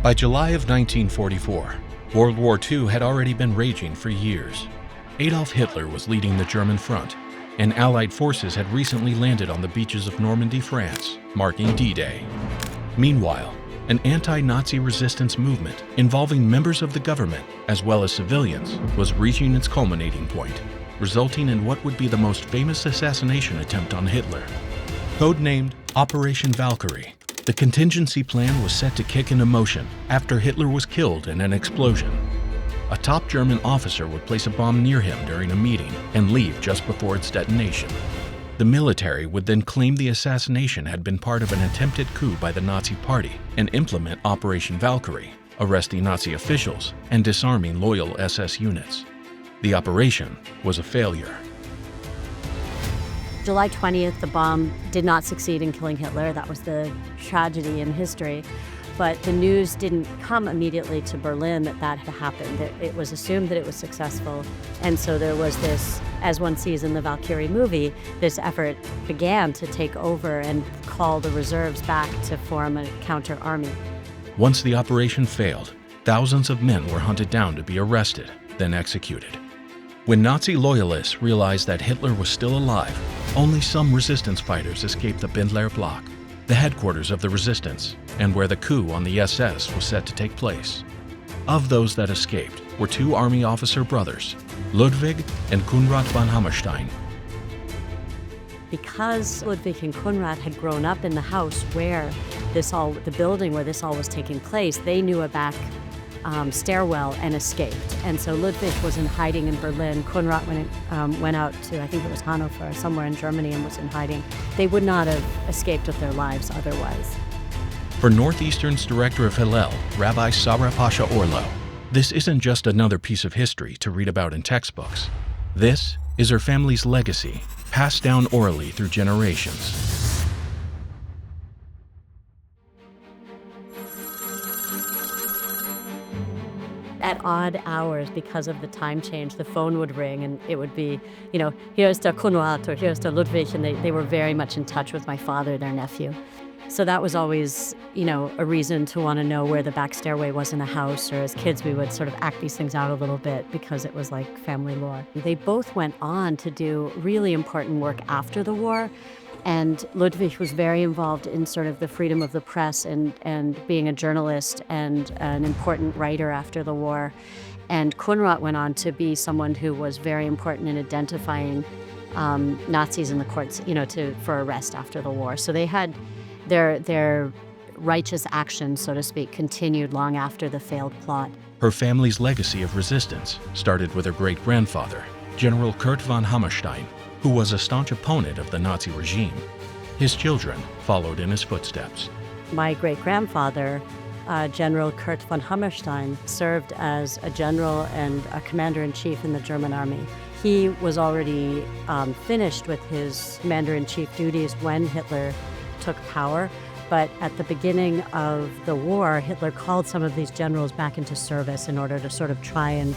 By July of 1944, World War II had already been raging for years. Adolf Hitler was leading the German front, and Allied forces had recently landed on the beaches of Normandy, France, marking D-Day. Meanwhile, an anti-Nazi resistance movement involving members of the government as well as civilians was reaching its culminating point, resulting in what would be the most famous assassination attempt on Hitler. Codenamed Operation Valkyrie, the contingency plan was set to kick into motion after Hitler was killed in an explosion. A top German officer would place a bomb near him during a meeting and leave just before its detonation. The military would then claim the assassination had been part of an attempted coup by the Nazi Party and implement Operation Valkyrie, arresting Nazi officials and disarming loyal SS units. The operation was a failure. July 20th, the bomb did not succeed in killing Hitler. That was the tragedy in history. But the news didn't come immediately to Berlin that that had happened. It was assumed that it was successful. And so there was this, as one sees in the Valkyrie movie, this effort began to take over and call the reserves back to form a counter-army. Once the operation failed, thousands of men were hunted down to be arrested, then executed. When Nazi loyalists realized that Hitler was still alive, only some resistance fighters escaped the Bindler Block, the headquarters of the resistance, and where the coup on the SS was set to take place. Of those that escaped were two army officer brothers, Ludwig and Konrad von Hammerstein. Because Ludwig and Konrad had grown up in the house where the building where this all was taking place, they knew a back stairwell and escaped. And so Ludwig was in hiding in Berlin. Konrad went out to, I think it was Hanover, somewhere in Germany, and was in hiding. They would not have escaped with their lives otherwise. For Northeastern's director of Hillel, Rabbi Sara Paasche-Orlow, this isn't just another piece of history to read about in textbooks. This is her family's legacy, passed down orally through generations. At odd hours, because of the time change, the phone would ring and it would be, here's der Konrad or here's der Ludwig, and they were very much in touch with my father, their nephew. So that was always, a reason to want to know where the back stairway was in the house, or as kids we would sort of act these things out a little bit because it was like family lore. They both went on to do really important work after the war. And Ludwig was very involved in sort of the freedom of the press and being a journalist and an important writer after the war. And Konrad went on to be someone who was very important in identifying Nazis in the courts, for arrest after the war. So they had their righteous action, so to speak, continued long after the failed plot. Her family's legacy of resistance started with her great-grandfather, General Kurt von Hammerstein, who was a staunch opponent of the Nazi regime. His children followed in his footsteps. My great-grandfather, General Kurt von Hammerstein, served as a general and a commander-in-chief in the German army. He was already finished with his commander-in-chief duties when Hitler took power, but at the beginning of the war, Hitler called some of these generals back into service in order to sort of try and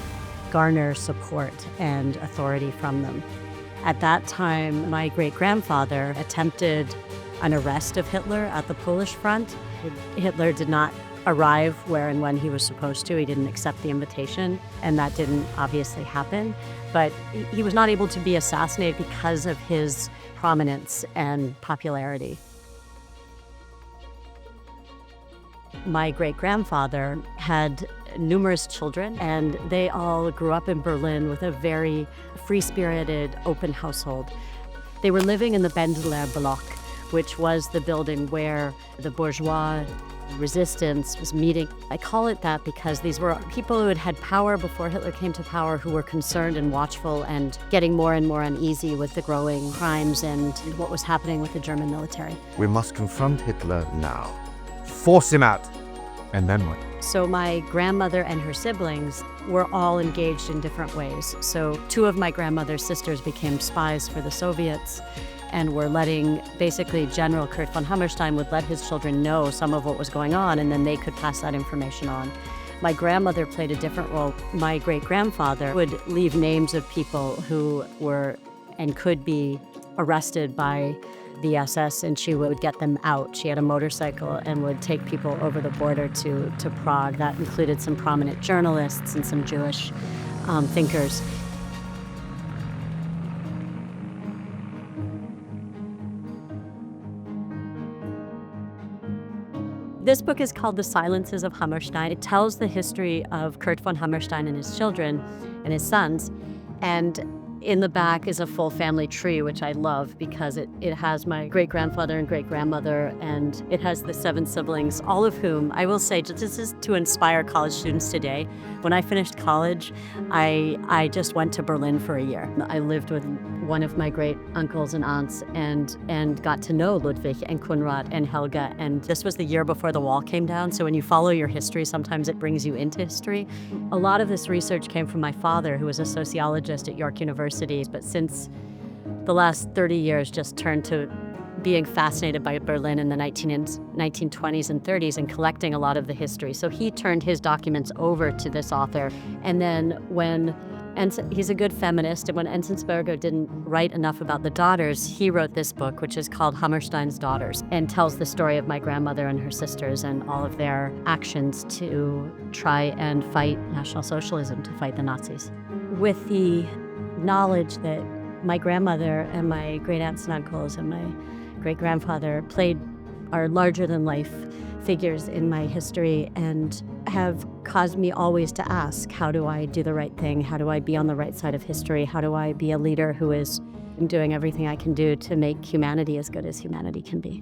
garner support and authority from them. At that time, my great-grandfather attempted an arrest of Hitler at the Polish front. Hitler did not arrive where and when he was supposed to. He didn't accept the invitation, and that didn't obviously happen. But he was not able to be assassinated because of his prominence and popularity. My great-grandfather had numerous children, and they all grew up in Berlin with a very free-spirited, open household. They were living in the Bendler Block, which was the building where the bourgeois resistance was meeting. I call it that because these were people who had had power before Hitler came to power, who were concerned and watchful and getting more and more uneasy with the growing crimes and what was happening with the German military. We must confront Hitler now. Force him out. And then what? So my grandmother and her siblings were all engaged in different ways. So two of my grandmother's sisters became spies for the Soviets and were basically General Kurt von Hammerstein would let his children know some of what was going on, and then they could pass that information on. My grandmother played a different role. My great-grandfather would leave names of people who were and could be arrested by the SS and she would get them out. She had a motorcycle and would take people over the border to Prague. That included some prominent journalists and some Jewish thinkers. This book is called The Silences of Hammerstein. It tells the history of Kurt von Hammerstein and his children and his sons. And in the back is a full family tree, which I love because it has my great-grandfather and great-grandmother, and it has the 7 siblings, all of whom, I will say, just this is to inspire college students today. When I finished college, I just went to Berlin for a year. I lived with one of my great uncles and aunts and got to know Ludwig and Konrad and Helga, and this was the year before the wall came down, so when you follow your history, sometimes it brings you into history. A lot of this research came from my father, who was a sociologist at York University, but since the last 30 years just turned to being fascinated by Berlin in the 1920s and 30s and collecting a lot of the history. So he turned his documents over to this author. And then he's a good feminist, and when Enzensberger didn't write enough about the daughters, he wrote this book, which is called Hammerstein's Daughters, and tells the story of my grandmother and her sisters and all of their actions to try and fight National Socialism, to fight the Nazis. With the knowledge that my grandmother and my great aunts and uncles and my great-grandfather are larger-than-life figures in my history and have caused me always to ask, how do I do the right thing? How do I be on the right side of history? How do I be a leader who is doing everything I can do to make humanity as good as humanity can be?